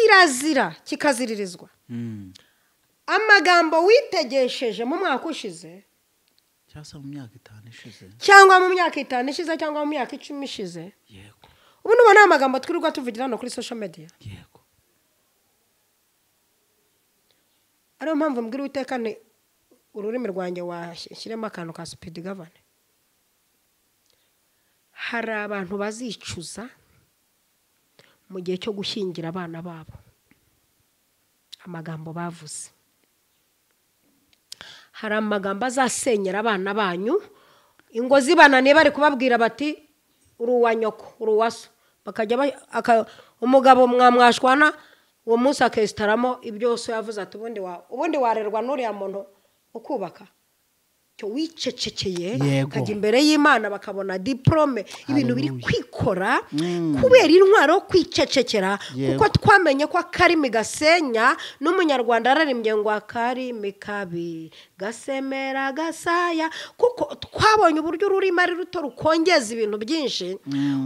kirazira kikaziririzwa amagambo witegesheje mu mwaka ushize cyangwa mu myaka 5 ishize cyangwa mu myaka 10 ishize yego ubu nubona amagambo twirirwa tuvugira hano kuri social media yego ariyo mpamvu mbwira utekane ururimi rwanjye washyiremo akantu ka speed govern hari abantu bazicuza mu gihe cyo gushyingira abana babo amagambo bavuze hari amagambo azasenyera abana banyu ingo zibananiye bari kubabwira bati uri uwa nyoko uri uwaso bakajya umugabo mwamwashwana uwo munsi akesitaramo ibyose yavuze ati ubundi warerwa n'uriya muntu ukubaka cyo wicecekeye kajya imbere y'Imana bakabona diplome ibintu biri kwikora kubera intwaro kwicecekera kuko twamenye ko akarimi gasenya n'umunyarwanda ararimbye ngo akarimi kabi gasemera gasaya kuko twabonye uburyo ururimi ari ruto rukongeza ibintu byinshi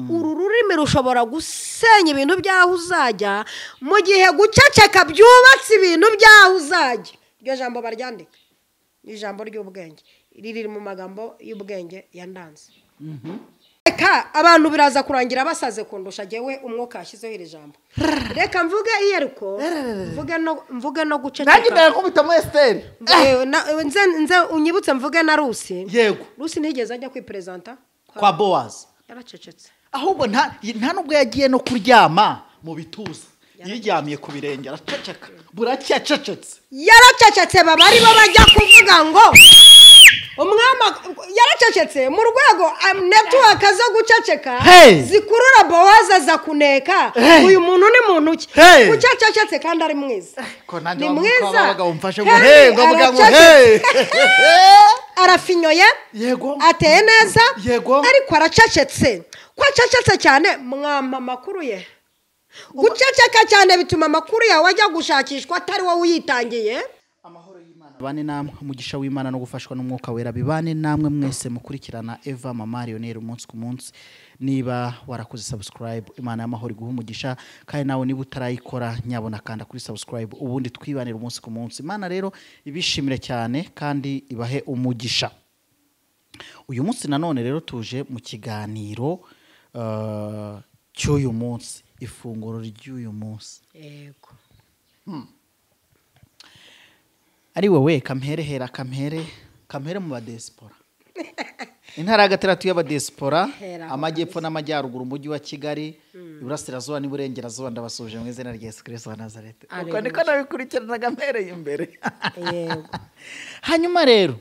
uru rurimi rushobora gusenya ibintu byaho uzajya mu gihe guceceka byubatse ibintu byaho uzajya iryo jambo baryandika ijambo ry'ubwenge riri mu magambo y'ubwenge yandanze reka abantu biraza kurangira basaze kundusha jewe umwuka yashyizeho iri jambo reka mvuge iyo ariko mvuge no guceceka nanjye ndakubita mu Esther nze unyibutse mvuge na Rusi yego Rusi ntigeze ajya kwipresenta kwa Boaz yaracecetse ahubwo nta nubwo yagiye no kuryama mu bituza yiryamiye ku birenge araceceka buracyacecetse yaracecetse baba ari bo bajya kuvuga ngo umwama yaracecetse mu rwego network zo guceceka zikurura Bowaza za kuneka uyu muntu ni muntu ki gucecetse kandi ari mwiza ni mwiza umfashe ngo ngo muga ngo arafinyoye yego ateye neza yego ariko aracecetse ko acecetse cyane mwama makuru ye guceceka cyane bituma makuru yawe ajya gushakishwa atari wowe uyitangiye amahoro y'Imana bane namwe umugisha w'Imana no gufashwa n'umwuka wera bibane namwe mwese mukurikirana Eva Mama Lionel umunsi ku munsi niba warakoze subscribe Imana y'amahoro iguha umugisha kandi nawe niba utarayikora nyabona kanda kuri subscribe ubundi twibanira umunsi ku munsi Imana rero ibishimire cyane kandi ibahe umugisha uyu munsi nanone rero tuje mu kiganiro cy'uyu munsi ifunguro ry'uyu munsi yego ari wowe kampere mu badespora intara gatatu y'abadespora amajyepfo n'amajyaruguru umujyi wa Kigali iburasirazuba n'iburengerazuba ndabasuje mu izina rya Yesu Kristo wa Nazareth uko niko nabikurikiranaga mpereye imbere yego hanyuma rero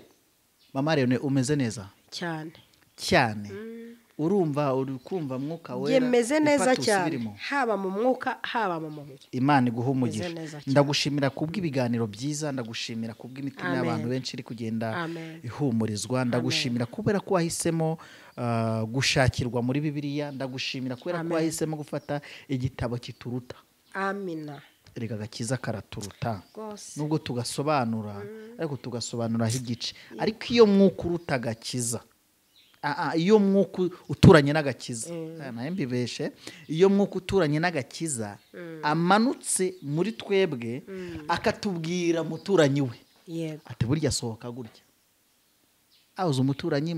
mama rero umeze neza cyane urumva urukumva mwuka wera yemeze neza cyane haba mu mwuka haba mu mubiri Imana iguha umugisha ndagushimira kubw'ibiganiro byiza ndagushimira kubw'imitima y'abantu benshi iri kugenda ihumurizwa ndagushimira kubera ko wahisemo gushakirwa muri Bibiliya ndagushimira kubera ko wahisemo gufata igitabo kituruta amina rega gakiza karaturuta nubwo tugasobanura ariko tugasobanuraho igice ariko iyo mwuka uruta gakiza iyo mwuka uturanye n'agakiza mbibeshe iyo mwuka uturanye n'agakiza amanutse muri twebwe akatubwira muturanyi we ati burya sohoka gutya ahuze umuturanyi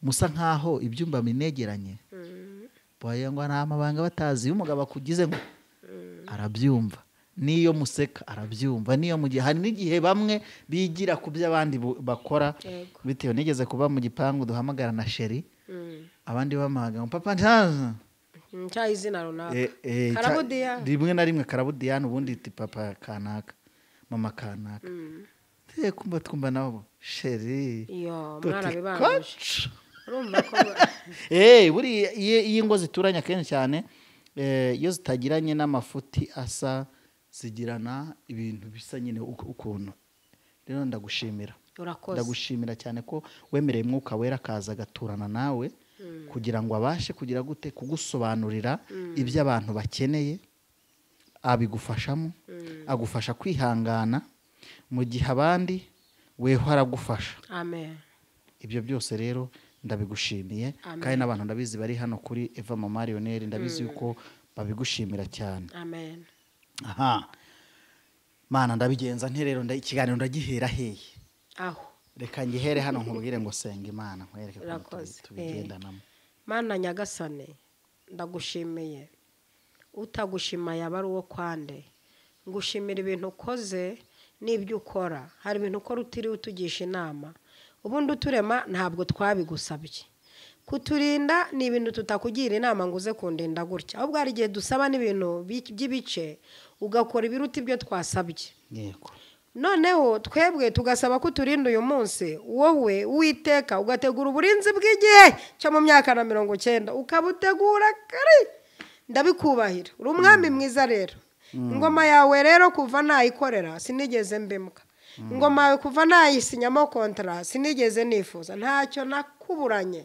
musa nkaho ibyumba binegeranye boye ngo nta mabanga batazi umugabo akugize ngo arabyumva niyo museka arabyumva niyo mu gihe hari n'igihe bamwe bigira ku by'abandi bakora bitewe nigeze kuba mu gipangu duhamagara na Sheri abandi bamaga papa ntaza izina runaka Karabudiya rimwe na rimwe Karabudiyani ubundi iti papa kanaka mama kanaka twumva nabo Sheri yo mwana bibanje urumva ko buri iyi ngo zituranye kenshi cyane iyo zitagiranye n'amafuti asa zigirana ibintu bisa nyine ukuntu rero ndagushimira cyane ko wemereye mwuka wera kaza gaturana nawe kugira ngo abashe kugira gute kugusobanurira ibyo abantu bakeneye abigufashamo agufasha kwihangana mu gihe abandi weho aragufasha amen ibyo byose rero ndabigushimiye kandi n'abantu ndabizi bari hano kuri Eva Mama Lionel ndabizi yuko babigushimira cyane amen aha mana ndabigenza nte rero ikiganiro ndagihera hehe aho reka ngihere hano nkubwire ngo senga imana nkwereke ko tubigendanamo. Mana nyagasane ndagushimiye, utagushima yaba ari uwo kwande. Ngushimira ibintu ukoze n'ibyo ukora. Hari ibintu ukora utiriwe utugisha inama, ubundi uturema ntabwo twabigusabye. Kuturinda ni ibintu tutakugira inama ngo uze kundinda gutya, ahubwo hari igihe dusaba n'ibintu by'ibice ugakora ibiruta ibyo twasabye. Yego. Noneho twebwe tugasaba ko uturinda uyu munsi, wowe Uwiteka ugategura uburinzi bw'igihe cyo mu myaka na 90 ukabutegura kare. Ndabikubahira, uri umwami mwiza rero. Ingoma yawe rero kuva nayikorera sinigeze mbimuka. Ingoma yawe kuva nayisinyamo kontra sinigeze nifuza. Ntacyo nakuburanye,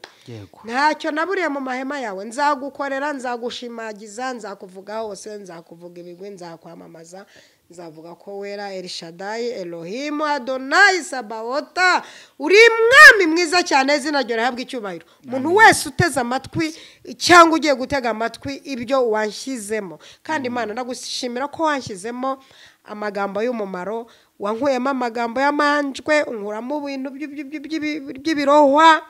ntacyo naburiye mu mahema yawe. Nzagukorera, nzagushimagiza, nzakuvuga hose, nzakuvuga ibigwi, nzakwamamaza, nzavuga ko wera El Shaddai, Elohim, Adonai, Sabaota. Uri mwami mwiza cyane, izina ryo rihabwa icyubahiro. Umuntu wese uteze amatwi cyangwa ugiye gutega amatwi ibyo wanshyizemo, kandi Imana ndagushimira ko wanshyizemo amagambo y'umumaro, wankuyemo amagambo y'amanjwe, unkuramo ibintu by'ibirohwa,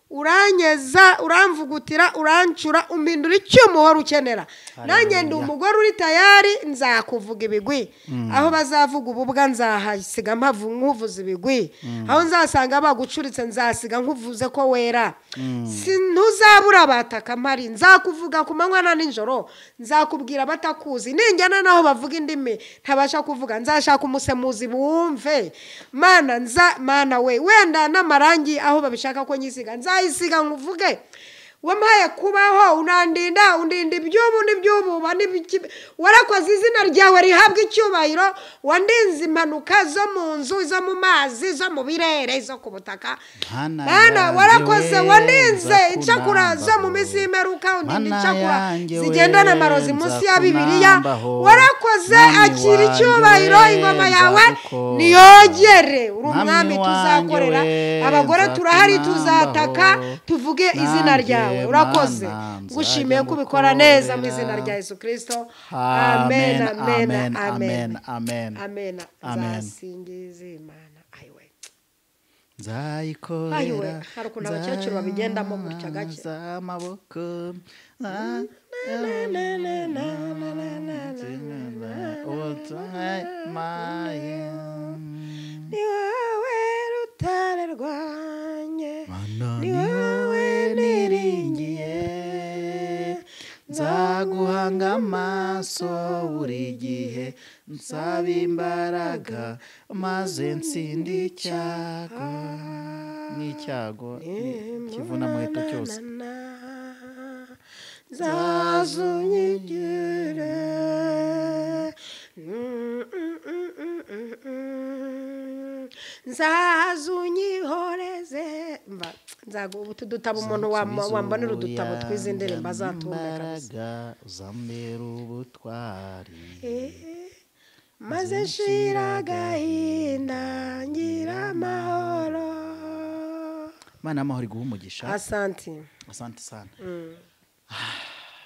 uranyeza, uramvugutira, urancura, umpindura icyuma uhora ukenera. Nanjye ndi umugore uri tayari, nzakuvuga ibigwi. Aho bazavuga ububwa nzahasiga mpavu nkuvuza ibigwi. Aho nzasanga bagucuritse nzasiga nkuvuze ko wera. Ntuzabura bataka mari, nzakuvuga ku manywa na nijoro, nzakubwira batakuzi. Ninjyana naho bavuga indimi ntabasha kuvuga, nzashaka umusemuzi bumve. Mana we, wenda n'amarangi aho babishaka ko nyisiga nzayisiga nkuvuge. Wampaye kubaho, unandinda, undinda ibyubu n'ibyububa n'ibiki. Warakoze, izina ryawe rihabwa icyubahiro. Wandinze impanuka zo mu nzu, zo mu mazi, zo mu birere, zo ku butaka. Mana warakoze, wandinze icakura zo mu misi y'imperuka, undinda icakura zigendana amarozi munsi ya Bibiliya. Warakoze, akira icyubahiro. Ingoma yawe niyogere. Uri umwami tuzakorera. Abagore turahari, tuzataka tuvuge izina ryawe. Urakoze, ngushimiye kubikora neza mu izina rya Yesu Kristo. Amen, amen, amen, amen, amen. Nzasingiza Imana. Ayiwe, nzayikorera, hari ukuntu abakecuru babigendamo gutya gake. Amaboko ni wowe rutare rwanjye, ni wowe niringiye. Nzaguhanga amaso buri gihe, nsaba imbaraga maze nsinde icyago. N'icyago kivuna muheto cyose. Nzazunyigire, nzazunyihoreze. Utu dutabo umuntu wambonera udutabo tw'izi ndirimbo azatumeka. Uzambera ubutwari, maze nshira agahinda ngira amahoro. Mana amahoro iguha umugisha. Asante. Asante sana.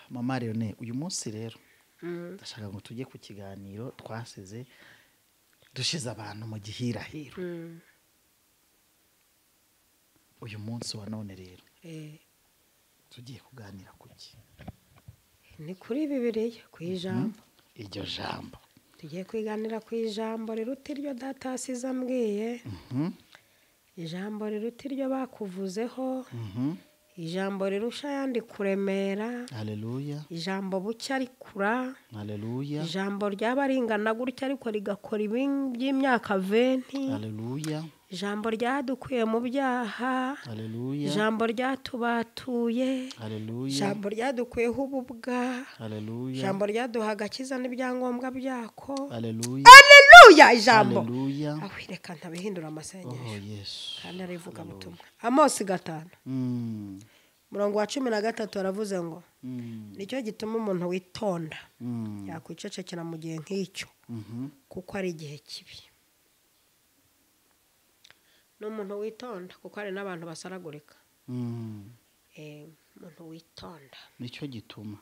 Mama Leone, uyu munsi rero ndashaka ngo tujye ku kiganiro twasize dushize abantu mu gihirahiro. Uyu munsi wa none rero tugiye kuganira kuki? Ni kuri Bibiliya, ku ijambo. Iryo jambo tugiye kwiganira ku ijambo riruta iryo data asize ambwiye. Ijambo riruta iryo bakuvuzeho. Ijambo rirusha ayandi kuremera. Haleluya. Ijambo bucya rikura. Haleluya. Ijambo ryaba ringana gutya ariko rigakora by'imyaka 20. Haleluya. Ijambo ryadukuye mu byaha. Haleluya. Ijambo ryatubatuye. Haleluya. Ijambo ryadukuyeho ububwa. Haleluya. Ijambo ryaduha agakiza n'ibyangombwa byako. Haleluya. Haleluya. Ijambo. Haleluya. Reka ntabihindura amasengesho. Oh Yesu. Kandi arivuga butumwa. Amosi 5. Murongo wa 13 aravuze ngo nicyo gituma umuntu witonda yakwicecekera mu gihe nk'icyo, kuko ari igihe kibi. N'umuntu witonda kuko ari n'abantu basaragurika. Umuntu witonda nicyo gituma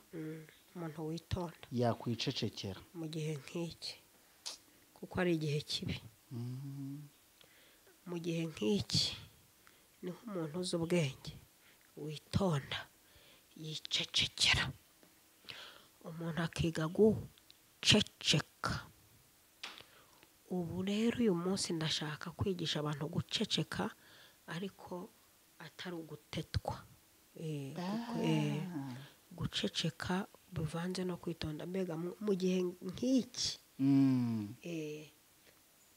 umuntu witonda yakwicecekera mu gihe nk'iki kuko ari igihe kibi mu gihe nk'iki niho umuntu uzi ubwenge witonda yicecekera umuntu akiga guceceka. Ubu rero uyu munsi ndashaka kwigisha abantu guceceka ariko atari ugutetwa. Guceceka bivanze no kwitonda. Mbega mu gihe nk'iki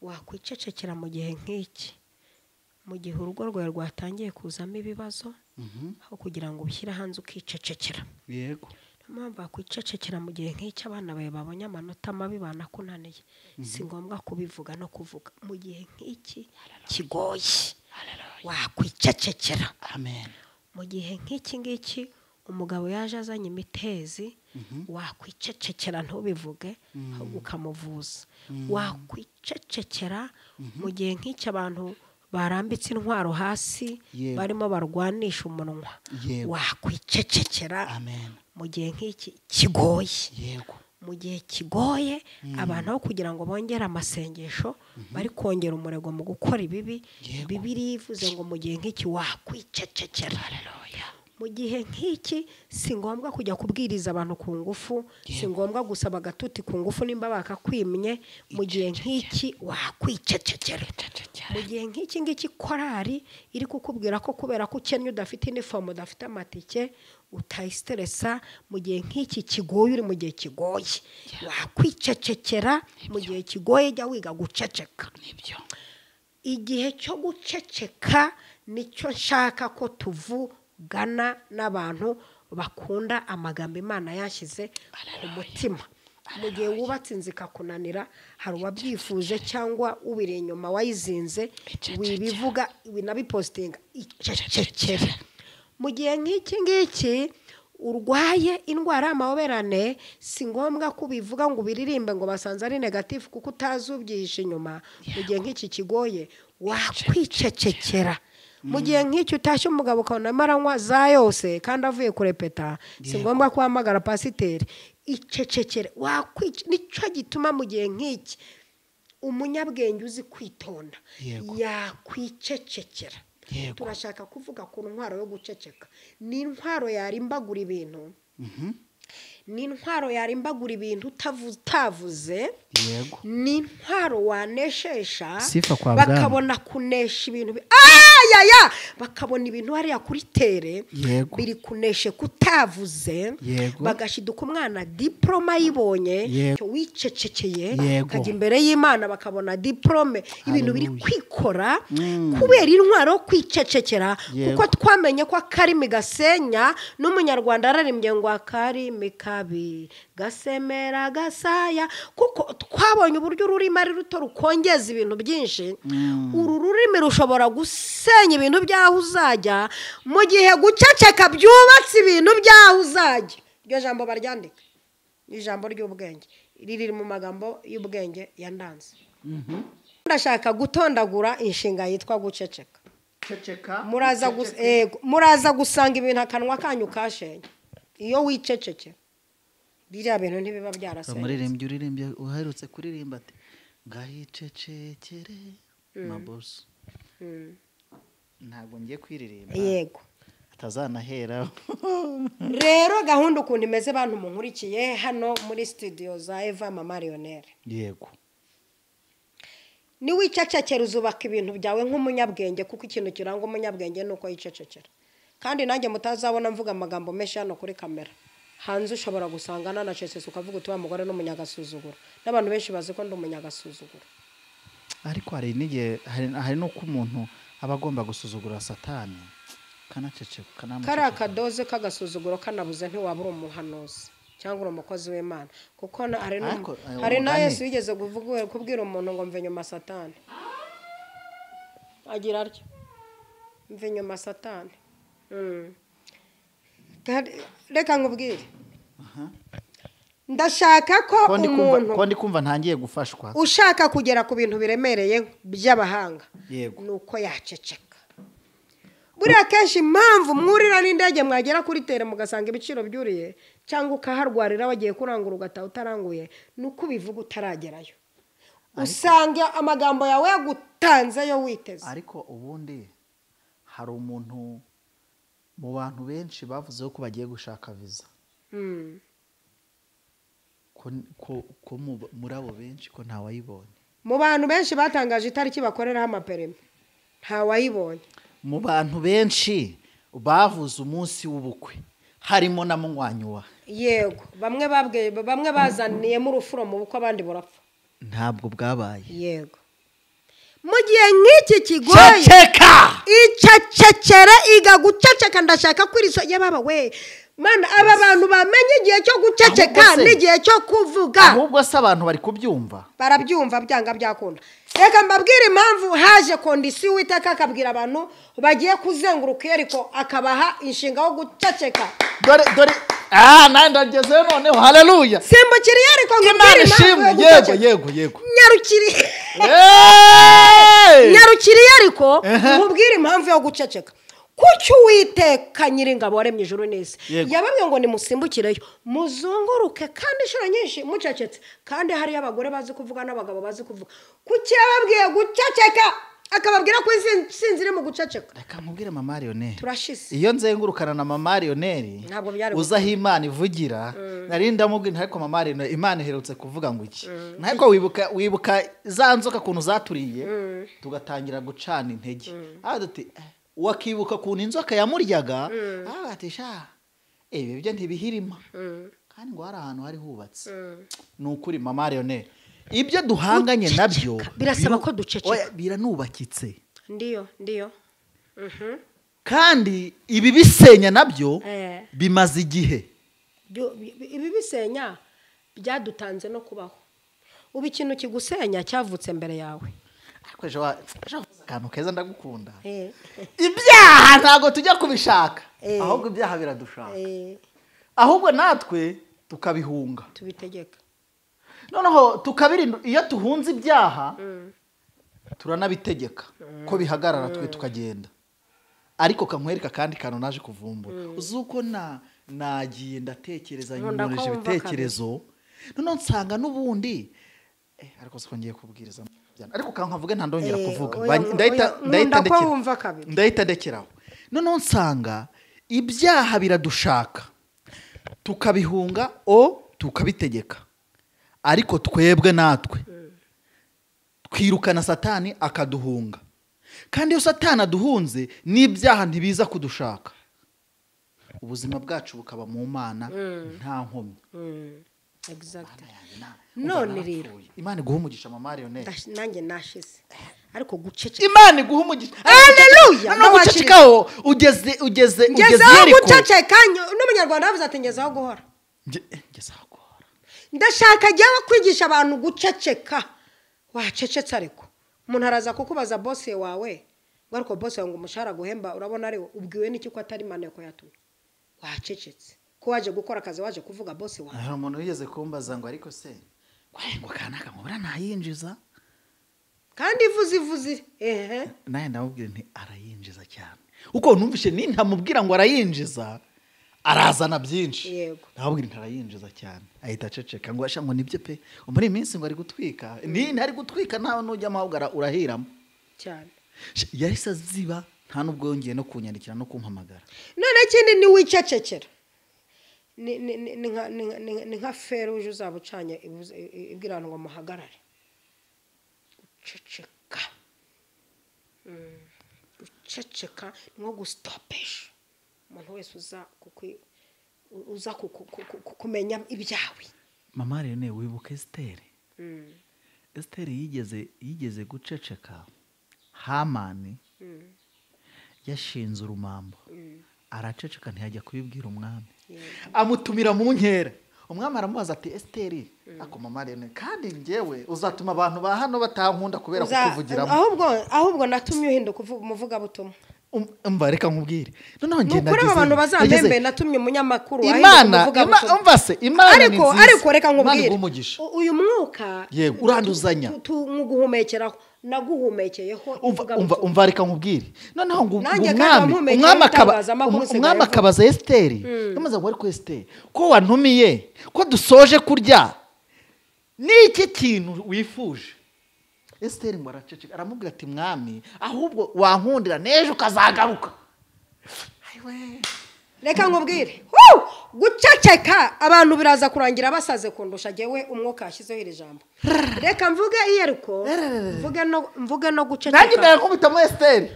wakwicecekera mu gihe nk'iki, mu gihe urugo rwawe rwatangiye kuzamo ibibazo aho kugira ngo ubishyire hanze ukicecekera. Yego. Mpamvu wakwicecekera mu gihe nk'iki abana bawe babonye amanota mabi banakunaniye, si ngombwa kubivuga no kuvuga. Mu gihe nk'iki kigoye wakwicecekera. Amen. Mu gihe nk'iki ngiki umugabo yaje azanye imitezi wakwicecekera ntubivuge ahubwo ukamuvuza. Wakwicecekera mu gihe nk'iki abantu barambitse intwaro hasi barimo barwanisha umunwa wakwicecekera. Amen. Mu gihe nk'iki kigoye. Yego. Mu gihe kigoye abantu aho kugira ngo bongere amasengesho bari kongera umurego mu gukora ibibi, Bibiliya ivuze ngo mu gihe nk'iki wakwicecekera. Haleluya. Mu gihe nk'iki si ngombwa kujya kubwiriza abantu ku ngufu, si ngombwa gusaba agatuti ku ngufu nimba bakakwimye. Mu gihe nk'iki wakwicecekera. Mu gihe nk'iki ngiki korari iri kukubwira ko kubera ko ukennye udafite inifomu udafite amatike utayisiteresa, mu gihe nk'iki kigoye uri mu gihe kigoye wakwicecekera. Mu gihe kigoye jya wiga guceceka. Nibyo. Igihe cyo guceceka nicyo nshaka ko tuvugana n'abantu bakunda amagambo Imana yashyize ku mutima. Mu gihe wubatse inzu ikakunanira, hari uwabyifuje cyangwa ubiri inyuma wayizinze, wibivuga winabipostinga, icecekere. Mu gihe nk'iki ngiki urwaye indwara y'amahoberane, si ngombwa ko ubivuga ngo ubiririmbe ngo basanze ari negatifu kuko utazi ubyihishe inyuma. Mu gihe nk'iki kigoye wakwicecekera. Mu gihe nk'iki utashye umugabo ukabona amaranywa za yose kandi avuye kurepeta, si ngombwa ko uhamagara pasiteri. Icecekere. Nicyo gituma mu gihe nk'iki umunyabwenge uzi kwitonda yakwicecekera. Turashaka kuvuga ku ntwaro yo guceceka. Ni intwaro yarimbagura ibintu. Ni intwaro yarimbagura ibintu utavuze. Ni intwaro waneshesha bakabona kunesha ibintu. Bakabona ibintu hariya kuri tere biri kuneshe kutavuze. Bagashiduka umwana diploma yibonye wicecekeye kajya imbere y'Imana bakabona diplome ibintu biri kwikora kubera intwaro kwicecekera. Kuko twamenye ko akarimi gasenya, n'umunyarwanda ararimbye ngo akarimi kabi gasemera gasaya. Kuko twabonye uburyo ururimi ari ruto rukongeza ibintu byinshi. Uru rurimi rushobora gusenya ibintu byaho uzajya, mu gihe guceceka byubatse ibintu byaho uzajya. Iryo jambo baryandika ijambo ry'ubwenge riri mu magambo y'ubwenge yandanze. Ndashaka gutondagura inshinga yitwa guceceka. Muraza gusanga ibintu akanwa kanyu kashenye iyo wicecekera. Biriya bintu ntibiba byarasenye. Uririmbye uherutse kuririmba ati ngahicecekere maboso. Ntabwo ngiye kwiririmba. Yego. Atazanahera. Rero gahunda ukuntu imeze bantu munkurikiye hano muri studio za Eva Mama Lionel. Yego. Ni wicecekera uzubaka ibintu byawe nk'umunyabwenge, kuko ikintu kiranga umunyabwenge nuko yicecekera. Kandi nanjye mutazabona mvuga amagambo menshi hano kuri kamera. Hanze ushobora gusangana na cesese ukavuga uti wa mugore n'umunyagasuzuguro. N'abantu benshi bazi ko ndi umunyagasuzuguro. Ariko hari n'igihe hari no ku muntu aba agomba gusuzugura Satani kanaceceka kari akadoze k'agasuzuguro kanabuze ntiwabura umuhanuzi cyangwa umukozi w'Imana. Kuko hari na Yesu yigeze kubwira umuntu ngo mve nyuma Satani. Agira atyo mve nyuma Satani. Reka nkubwire. Ndashaka ko umuntu ko ndi kumva ntangiye gufashwa ushaka kugera ku bintu biremereye by'abahanga nuko yaceceka. buriya kenshi impamvu mwurira n'indege mwagera kuri tere mugasanga ibiciro byuriye cyangwa ukaharwarira wagiye kurangura ugataha utaranguye ni uko ubivuga utaragerayo usanga amagambo yawe yagutanzeyo witeze. ariko ubundi hari umuntu mu bantu benshi bavuze ko bagiye gushaka viza ko muri abo benshi ko ntawayibonye. Mu bantu benshi batangaje itariki bakoreraho amaperime ntawayibonye. Mu bantu benshi bavuze umunsi w'ubukwe harimo na munywanyi. Yego, bamwe bazaniyemo urufuro mu bukwe abandi burapfa. Ntabwo bwabaye. Yego. Mu gihe nk'iki kigoye ceceka icecekere iga guceceka ndashaka kwiriso yababa we mana aba bantu bamenye igihe cyo guceceka n'igihe cyo kuvuga. Ahubwo se abantu bari kubyumva barabyumva byanga byakunda. Reka mbabwire impamvu haje kondisiyo Uwiteka akabwira abantu bagiye kuzenguruka Yeriko akabaha inshinga yo guceceka. Dore nandagezeyo noneho haleluya. Simbukiri Yeriko Imana ishimwe. Yego nyarukiri nyarukiri Yeriko mubwire impamvu yo guceceka. Kuki Uwiteka Nyiringabo waremye ijuru n'isi yababwiye ngo nimusimbukireyo muzunguruke kandi inshuro nyinshi mucecetse kandi hari abagore bazi kuvuga n'abagabo bazi kuvuga. Kuki yababwiye guceceka akababwira ko insinzi iri mu guceceka? Reka nkubwire Mama Lionel turashize iyo nzengurukana na Mama Lionel uzaho Imana ivugira nari ndamubwira ariko Mama Lionel Imana iherutse kuvuga ngo iki ntabwo wibuka za nzoka kuntu zaturiye tugatangira gucana intege duti wakibuka kuntu inzoka yamuryaga abatisha ibyo ntibihirima kandi ngo hari ahantu hari hubatse. Ni ukuri Mama Lionel ibyo duhanganye nabyo birasaba ko duceceka biranubakitse. Ndiyo kandi ibi bisenya nabyo bimaze igihe. Ibi bisenya byadutanze no kubaho. Ubu ikintu kigusenya cyavutse mbere yawe. Ariko ejo akantu keza ndagukunda. Ibyaha ntago tujya kubishaka ahubwo ibyaha biradushaka. Ahubwo natwe tukabihunga tubitegeka. Noneho tukabirinda iyo tuhunze ibyaha turanabitegeka ko bihagarara twe tukagenda. Ariko kankwereka kandi kantu naje kuvumbura uzuko nagiye ndatekereza nyumoreje ibitekerezo noneho nsanga nubundi ariko siko ngiye kubwiriza ariko kankavuge ntandongera kuvuga ndahita ndekeraho. Noneho nsanga ibyaha biradushaka tukabihunga tukabitegeka ariko twebwe natwe twirukana Satani akaduhunga. Kandi iyo Satani aduhunze n'ibyaha ntibiza kudushaka ubuzima bwacu bukaba mu Mana nta nkomyi. Exactly. None rero Imana iguha umugisha Mama Lionel. Nanjye nashize ariko guceceka Imana iguha umugisha. Haleluya. No gucecekaho ugeze Yeriko. Guceceka n'umunyarwanda yavuze ati ngezaho guhora. Ngezaho guhora. Ndashaka jyawe kwigisha abantu guceceka. Wacecetse ariko umuntu araza kukubaza boss wawe ngo ariko boss ngo umushahara guhemba urabona ari ubwiwe n'iki ko atari maneko yatumye. Wacecetse ko waje gukora akazi waje kuvuga boss wawe. Hari umuntu yigeze kumbaza ngo ariko se ngo kanaka mubura ntayinjiza kandi ivuzi naye ndamubwira nti arayinjiza cyane uko numvishe ni ntamubwira ngo arayinjiza arazana byinshi. Yego ndababwira nti arayinjiza cyane ahita aceceka ngo asha ngo nibyo pe muri iminsi ngo ari gutwika ntari gutwika nawe nujya amahugara urahiramo cyane. Yahise ziba nta nubwo yongeye no kunyandikira no kumpamagara. None ikindi ni wicecekera ni nka feruje uzabucanye ibwirana ngo muhagarare. Guceceka nko gustopesha umuntu wese uza kumenya ibyawe. Mama Lionel wibuka Esther yigeze guceceka. Hamani yashinze urumambo araceceka ntiyajya kubibwira umwami amutumira mu nkera. Umwami aramubaza ati Esther ako Mama Lionel kandi ngewe uzatuma abantu ba hano batankunda kubera kukuvugiramo. Ahubwo natumye uhinduka umuvuga butumwa. umva reka nkubwire noneho ngenda nukuri abantu bazamembe natumye umunyamakuru Imana umva se Imana ni nziza ariko reka nkubwire uyu mwuka yego uranduzanya nguhumekeraho naguhumekeyeho umva reka nkubwire noneho umwami akabaza Esiteri yamaze ngo ariko Esiteri ko wantumiye ko dusoje kurya niki kintu wifuje Esiteri ngo araceceka aramubwira ati mwami ahubwo wankundira nejo kazagaruka reka nkubwire guceceka abantu biraza kurangira basaze kundusha jewe umwuka yashyizeho iri jambo reka mvuge iyo ariko mvuge no guceceka nanjye ndakubitamo Esiteri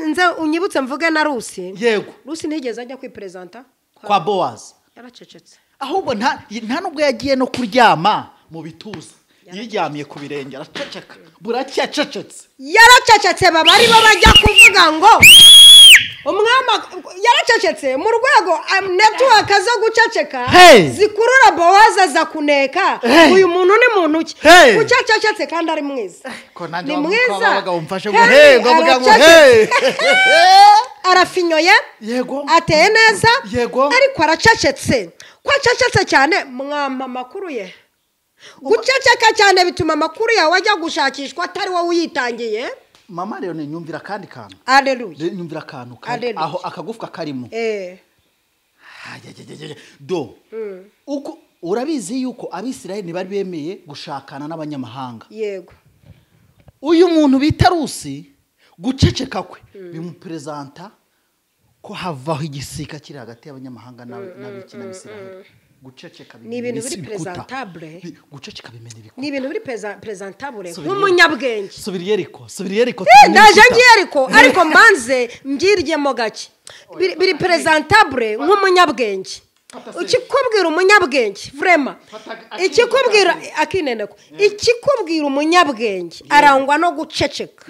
nze unyibutse mvuge na Rusi yego Rusi ntigeze ajya kwipresenta kwa Boaz yaracecetse ahubwo nta nubwo yagiye no kuryama mu bituza yiryamiye ku birenge araceceka buracya cecetse yaracecetse baba ari bo bajya kuvuga ngo umwami yaracecetse mu rwego network zo guceceka zikurura Boaz aza kuneka uyu muntu ni muntu ki gucecetse kandi ari mwiza ni mwiza arafinyoye yego ateye neza yego ariko aracecetse ko acecetse cyane mwama makuru ye guceceka cyane bituma amakuru yawe ajya gushakishwa atari wowe uyitangiye mama rero nyumvira kandi kantu Alleluia nyumvira kantu aho akagufwa karimo do uko urabizi yuko Abisirayeli bari bemeye gushakana n'abanyamahanga yego uyu muntu bita Rusi guceceka kwe bimupresenta ko havaho igisika kiri hagati y'abanyamahanga n'abikina Abisirayeli guceceka ni ibintu biri presentable guceceka bimene biko ni ibintu biri presentable nk'umunyabwenge subiriye ariko ndaje ngiye ariko mbanze mbyiriyemo gake biri presentable nk'umunyabwenge ukikubwira umunyabwenge vraiment ikikubwira akineneko ikikubwira umunyabwenge arangwa no guceceka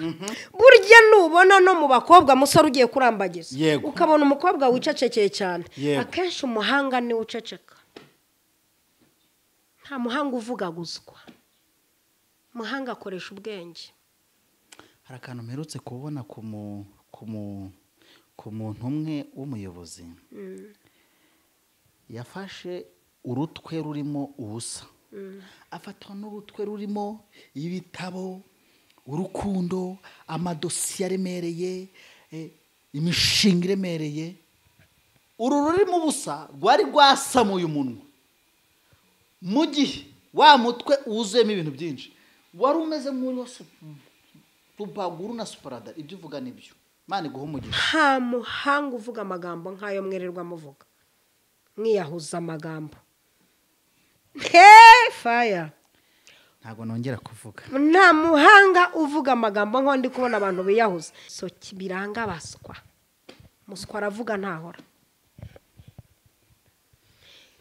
burya nubona no mu bakobwa musore ugiye kurambagiza ukabona umukobwa wicecekeye cyane akenshi umuhanga ni uceceka nta muhanga uvuga guzwa muhanga akoresha ubwenge hari akantu mperutse kubona ku muntu umwe w'umuyobozi yafashe urutwe rurimo ubusa afatwa n'urutwe rurimo ibitabo urukundo amadosiye aremereye imishinga iremereye uru rurimo ubusa rwari rwasamuye umunwa mu gihe wa mutwe wuzuyemo ibintu byinshi wari umeze nk'uriho tubaguru na superada ibyo uvuga nibyo Imana iguha umugisha nta muhanga uvuga amagambo nk'ayo mwererwa muvuga mwiyahuza amagambo fire ntabwo nongera kuvuga nta muhanga uvuga amagambo nko ndi kubona abantu biyahuza so kibiranga baswa muswa aravuga ntahora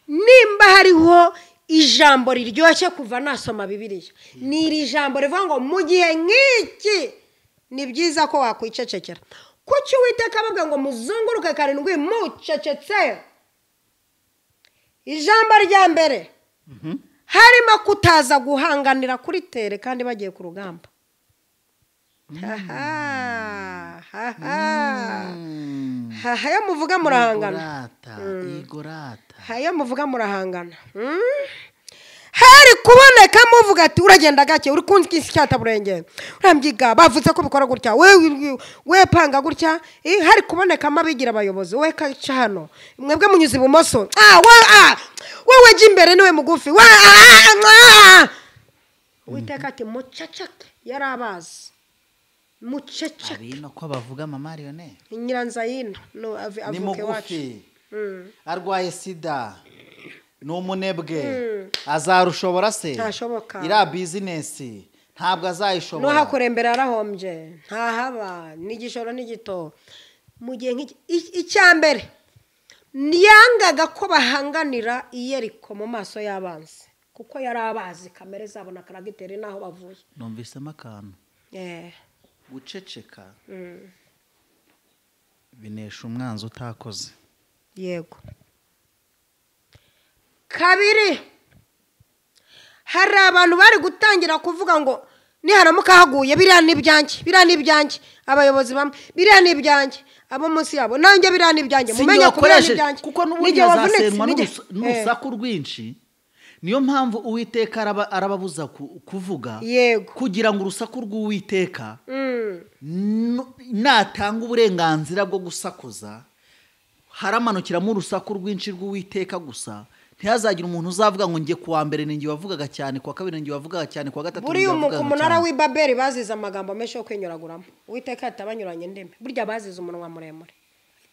nimba hariho ijambo riryoshye kuva nasoma Bibiliya ni iri jambo rivuga ngo mu gihe nk'iki ni byiza ko wakwicecekera kuki Uwiteka avuga ngo muzunguruke karindwi mucecetse ijambo rya mbere harimo kutaza guhanganira kuri tere kandi bagiye ku rugamba hayo muvuga murahangana hayo muvuga murahangana hari kuboneka muvuga ati uragenda gake uri kunzi cyata burenge urambyiga bavuze ko bikora gutya we panga gutya hari kuboneka amabigira abayobozi we kaca hano mwebwe munyuze ibumoso wowe jya imbere niwe mugufi Uwiteka ati muceceke yarabazi muceceke abino ko bavuga mama Lionel Nyiranzayina no avuke wacu arwaye sida n'umunebwe azarushobora se ntashoboka ira business ntabwo azayishobora no hakurembera arahombye ntahaba n'igishoro n'igito mu gihe icyambere niyangaga ko bahanganira Yeriko mu maso y'abanzi kuko yarabazi kamere zabo na karagiteri naho bavuye numvisemo akantu guceceka binesha umwanzi utakoze yego kabiri hari abantu bari gutangira kuvuga ngo niharamuka haguye biriya n'ibyanjye abayobozi bamwe biriya n'ibyanjye abo munsi yabo nanjye biriya n'ibyanjye mumenye ko biriya n'ibyanjye kuko n'ubundi hazasenwa n'urusaku rwinshi. Niyo mpamvu Uwiteka arababuza kuvuga kugira ngo urusaku rw'Uwiteka natanga uburenganzira bwo gusakuza haramanukiramo urusaku rwinshi rw'Uwiteka gusa. Ntihazagira umuntu uzavuga ngo ngiye kuwa mbere ninjye wavugaga cyane, kuwa kabiri ninjye wavugaga cyane, kuwa gatatu ninjye wavugaga cyane. Buri umunara w'Ibabeli bazize amagambo menshi yo kwinyuraguramo. Uwiteka yatabanyuranye ndeme. Burya bazize umunwa muremure.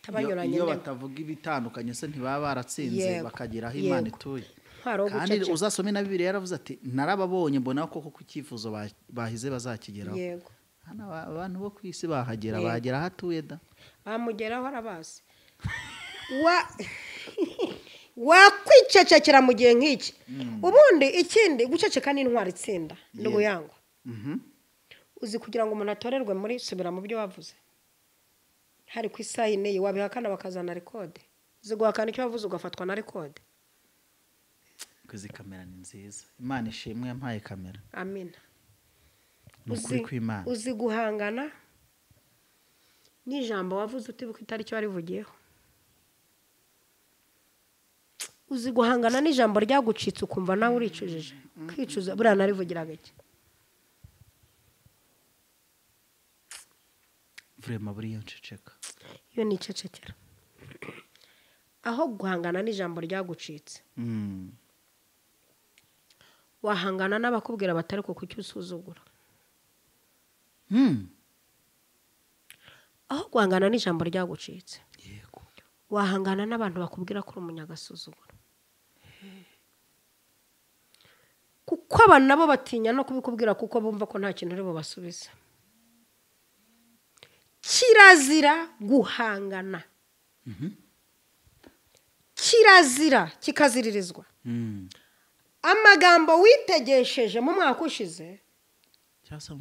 Tabanyuranye ndeme. Iyo batavuga ibitandukanye se ntibaba baratsinze bakagira aho Imana ituye. Kandi uzasome na Bibiliya yaravuze ati narababonye mbona koko ku cyifuzo bahize bazakigeraho. Yego. Hano abantu bo kwisi bahagera bagera hatuye da. Bamugeraho arabazi. Wakwicecekera mu gihe nk'iki. Ubundi ikindi guceceka n'intwari itsinda n'ubuyangwa. Uzi kugira ngo umuntu atorerwe muri subira mu byo wavuze. Hari ku isaha ine wabihakana bakazana rekode. Uzi guhakana icyo wavuze ugafatwa na rekode. Kuzi kamera ni nziza. Imana ishimwe yampaye kamera. Amina. Uzi guhangana n'ijambo wavuze utibuka itariki warivugiyeho. Uzi guhangana n'ijambo ryagucitse ukumva nawe uricujije. Kwicuza buriya narivugiraga iki. Vrema buriya nceceka. Iyo ni cecekera. Aho guhangana n'ijambo ryagucitse. Wahangana n'abakubwira batari ko kucyo usuzugura. Aho guhangana n'ijambo ryagucitse. Yego. Wahangana n'abantu bakubwira ko uri umunyagasuzuguro. Kuko abantu nabo batinya no kubikubwira kuko bumva ko nta kintu ari bo basubiza. Kirazira guhangana. Kirazira kikaziririzwa. Amagambo witegesheje mu mwaka ushize cyangwa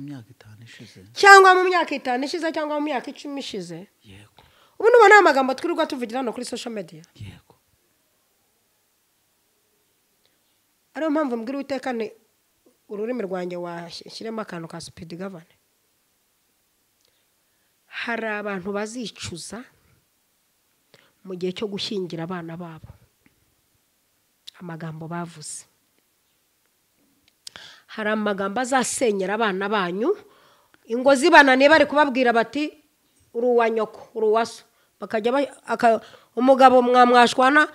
mu myaka 5 ishize cyangwa mu myaka 10 ishize. Yego. Ubu nubona amagambo twirirwa tuvugira no kuri social media. Yego. Ariyo mpamvu mbwira Uwiteka ni ururimi rwanjye washyiremo akantu ka speed govern. Hari abantu bazicuza mu gihe cyo gushyingira abana babo. Amagambo bavuze. Hari amagambo azasenyera abana banyu. Ingo zibananiye bari kubabwira bati uri uwa nyoko, uri uwaso. Bakajya umugabo mwamwashwana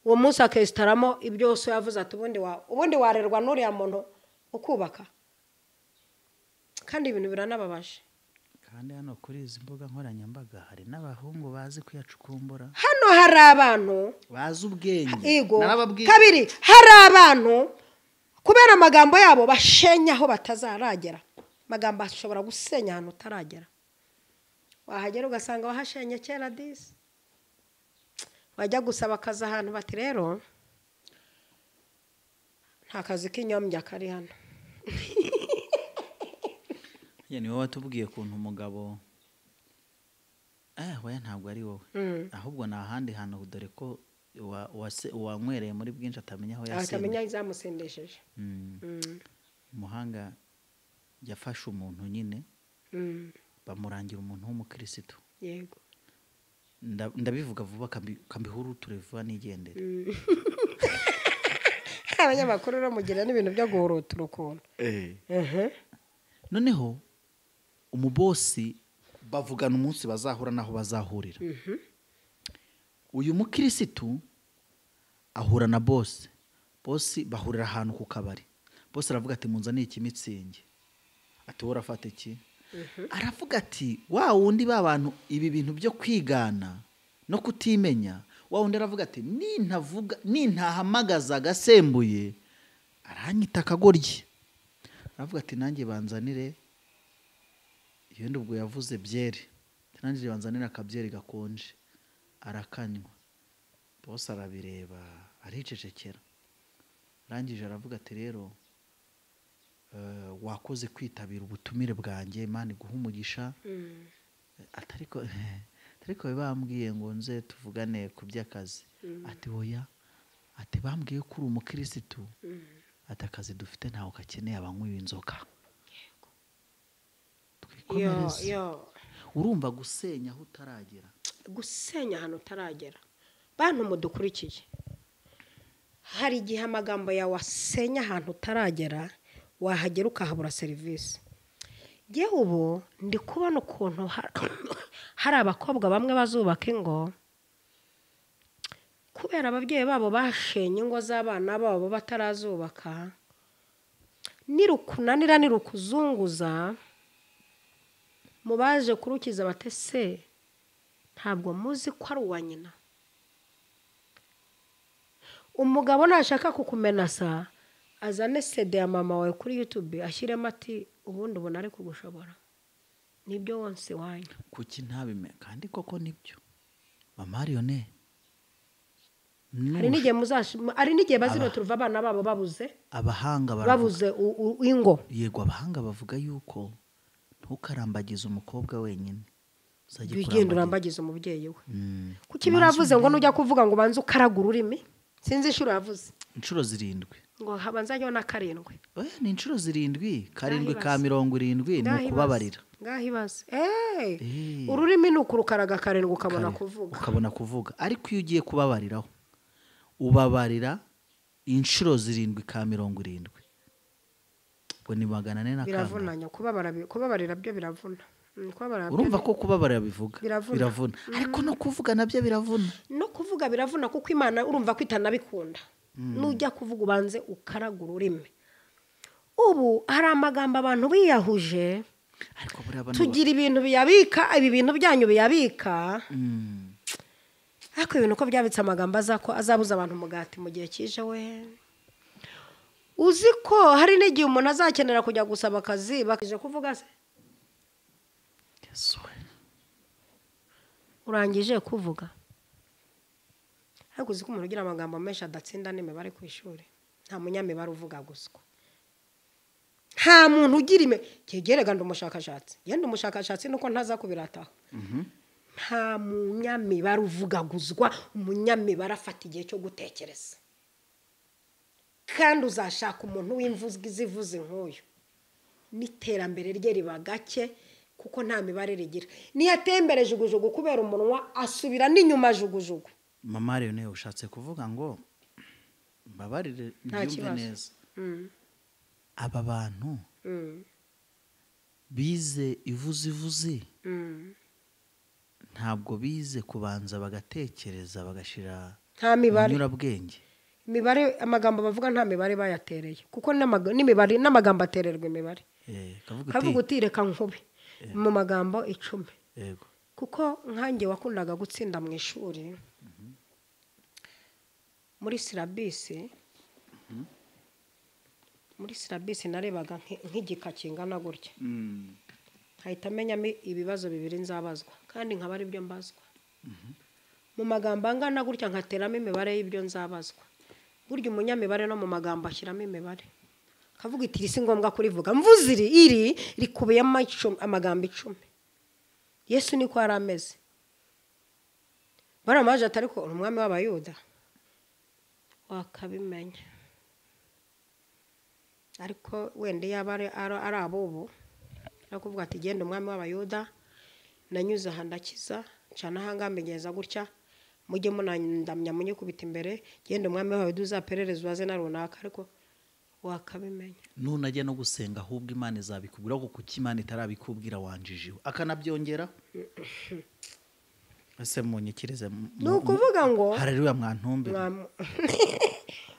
uwo munsi akesitaramo ibyo so yavuze ati ubundi warerwa n'uriya muntu ukubaka. Kandi ibintu biranababaje. Kandi hano kuri izi mbuga nkoranyambaga hari n'abahungu bazi kuyacukumbura. Hano hari abantu bazi ubwenge. Kabiri hari abantu kubera amagambo yabo bashenya aho batazaragera. Amagambo ashobora gusenya ahantu utaragera. Wahagera ugasanga wahashenye kera disi. Wajya gusaba akazi ahantu bati rero nta kazi k'inyombya kari hano. Ni wowe watubwiye kuntu umugabo we ntabwo ari wowe. Ahubwo na ahandi hantu dore ko wanywereye muri bwinshi atamenya aho yasenye. Atamenya izamusendesheje. Umuhanga yafashe umuntu nyine bamurangira umuntu w'umukristo. Yego. Ndabivuga vuba kambihuru turevuba nigendera. Abanyamakuru ramugira n'ibintu byo guhorotura ukuntu. Noneho umubosi bavugana umunsi bazahura naho bazahurira. Uyu mukristo ahura na boss bahurira ahantu ku kabari. Boss aravuga ati munzaniye ikimitsinge. Ati wowe urafata iki? Aravuga ati wa wundi babantu ibi bintu byo kwigana no kutimenya. Wa wundi aravuga ati nintahamagaza gasembuye aranyita akagoryi. Aravuga ati nanjye banzanire iyo ndubwo yavuze byeri. Nanjye banzanira akabyeri gakonje. Arakanywa. Boss arabireba aricecekera. Arangije aravuga ati rero wakoze kwitabira ubutumire bwanjye Imana iguha umugisha. Atariko bambwiye ngo nze tuvugane ku by'akazi. Ati oya. Ati bambwiye ko uri umukristo. Ati akazi dufite ntaho gakeneye abanywi b'inzoka. komereza urumva gusenya aho utaragera gusenya ahantu utaragera bantu mudukurikiye hari igihe amagambo yawe asenya ahantu utaragera wahagera ukahabura serivisi yewe ubu ndi kubona ukuntu hari abakobwa bamwe bazubaka ingo kubera ababyeyi babo bashenye ingo z'abana babo batarazubaka nirukunanira nirukuzunguza mu baje kurukiza batese ntabwo muzi ko ari uwa nyina umugabo nashaka kukumenasa azane CD ya mama wawe kuri YouTube ashyiremo ati ubundi ubona ari kugushobora nibyo wonse wanyu kuki ntabime kandi koko nibyo mama Lionel hari n'igihe bazino turuva abana babo babuze abahanga babuze ingo yego abahanga bavuga yuko ntukarambagize umukobwa wenyine bigenda urambagiza umubyeyi we kuki biravuze ngo nujya kuvuga ngo banze ukaragura ururimi sinzi inshuro yavuze inshuro 7 ngo habanza yo na 7 ni inshuro 7 karindwi ka 70 ni ukubabarira ngahibaze ururimi nukurukaraga 7 ukabona kuvuga ariko iyo ugiye kubabariraho ubabarira inshuro 7 ka 70 ngo ni 400 biravunanya kubabarira byo biravuna urumva ko kubabarira bivuga biravuna ariko no kuvuga nabyo biravuna no kuvuga biravuna kuko Imana urumva ko itanabikunda nujya kuvuga ubanze ukaragura ururimi ubu hari amagambo abantu biyahuje tugira ibintu biyabika ibi bintu byanyu biyabika ariko ibintu ko byabitse amagambo azabuza abantu umugati mu gihe kije we uzi ko hari n'igihe umuntu azakenera kujya gusaba akazi bakije kuvuga se urangije kuvuga ariko uzi ko umuntu ugira amagambo menshi adatsinda n'imibare ku ishuri nta munyamibare uvuga guswa nta muntu ugira kegerega ndumushakashatsi yenda umushakashatsi nuko ntaza kubirataho nta munyamibare uvuga guzwa umunyamibare afata igihe cyo gutekereza kandi uzashaka umuntu w'imvuzi zivuze nk'uyu n'iterambere rye riba gake kuko nta mibare rigira niyatembereje jugujugu kubera umunwa asubira n'inyuma jugujugu mama Lionel ushatse kuvuga ngo mbabarire byumve neza aba bantu bize ivuzi ntabwo bize kubanza bagatekereza bagashira nta mibare nyurabwenge imibare amagambo bavuga nta mibare bayatereye kuko n'imibare n'amagambo atererwa imibare kavuga uti reka nkube mu magambo 10 yego kuko nkanjye wakundaga gutsinda mu ishuri muri silabisi narebaga nk'igika kingana gutya hahita amenyamo ibibazo 2 nzabazwa kandi nkaba ari byo mbazwa mu magambo angana gutya nkateramo imibare y'ibyo nzabazwa burya umunyamibare no mu magambo ashyiramo imibare kavuga iti si ngombwa kurivuga mvuze iri rikubiyemo amagambo 10 Yesu niko arameze baramaje atari ko umwami w'abayuda wakabimenya ariko wende yabare ari abubu akuvuga ati genda umwami w'abayuda nanyuze ahandakiza cana hangambegeza gutya mujye munandamya munye kubita imbere genda umwami w'abayuda uzaperereza waze na runaka ariko wakabimenya none ajya no gusenga ahubwo Imana izabikubwira kuko Imana itarabikubwira wanjijiwe akanabyongera ese munyikirize nukuvuga ngo harariwe mwantumbe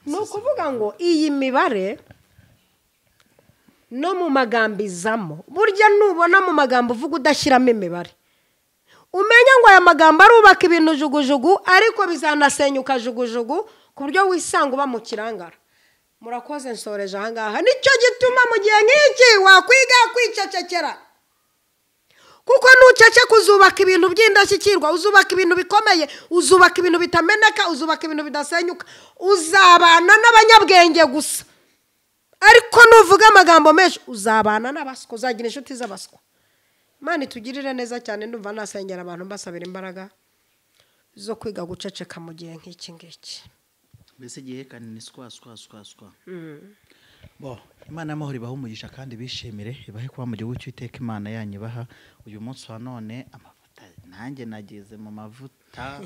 nukuvuga ngo iyi mibare no mu magambo izamo burya nubona mu magambo uvuga udashyiramo imibare umenya ngo aya magambo arubaka ibintu jugujugu ariko bizanasenyuka jugujugu ku buryo wisanga uba mu kirangara murakoze nsoreje ahangaha nicyo gituma mu gihe nk'iki wakwiga kwicecekera kuko nuceceka uzubaka ibintu by'indashyikirwa uzubaka ibintu bikomeye uzubaka ibintu bitameneka uzubaka ibintu bidasenyuka uzabana n'abanyabwenge gusa ariko nuvuga amagambo menshi uzabana n'abaswa uzagira inshuti z'abaswa Imana itugirire neza cyane ndumva nasengera abantu mbasabira imbaraga zo kwiga guceceka mu gihe nk'iki ngiki mbese gihe kanini swa bo imana y'amahoro ibaha umugisha kandi bishimire ibahe kuba mu gihugu cy'iteka imana yanyu ibaha uyu munsi wa none amavuta nanjye nageze mu mavuta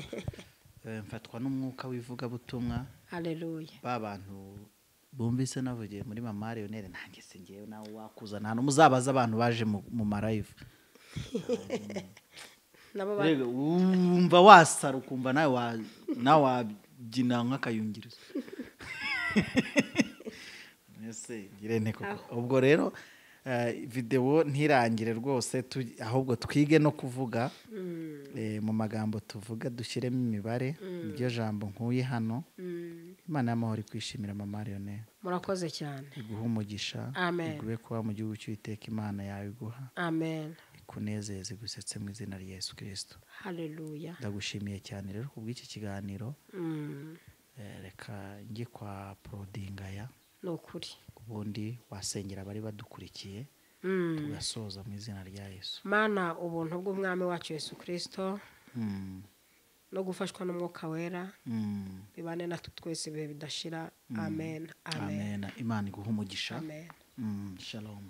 mfatwa n'umwuka w'ivugabutumwa haleluya ba bantu bumvise navugiye muri mama Lionel nanjye se ngewe nawe wakuzana hano muzabaza abantu baje mu marayive wumva wasara ukumva nawe wabyina nk'akayungirizo ese ngirente koko ubwo rero video ntirangire rwose ahubwo twige no kuvuga mu magambo tuvuga dushyiremo imibare iryo jambo nkuye hano imana y'amahoro kwishimira mama Lionel murakoze cyane iguha umugisha iguhe kuba mu gihugu cy'iteka imana yawe iguha amen kunezeze gusetse mu izina rya Yesu Kristo haleluya ndagushimiye cyane rero kubw'iki kiganiro reka njye kwa Prodingaya nukuri ubundi wasengera abari badukurikiye tugasoza mu izina rya Yesu mana ubuntu bw'umwami wacu Yesu Kristo no gufashwa n'umwuka wera bibane natwe twese bihe bidashira amen amen imana iguha umugisha amen shalom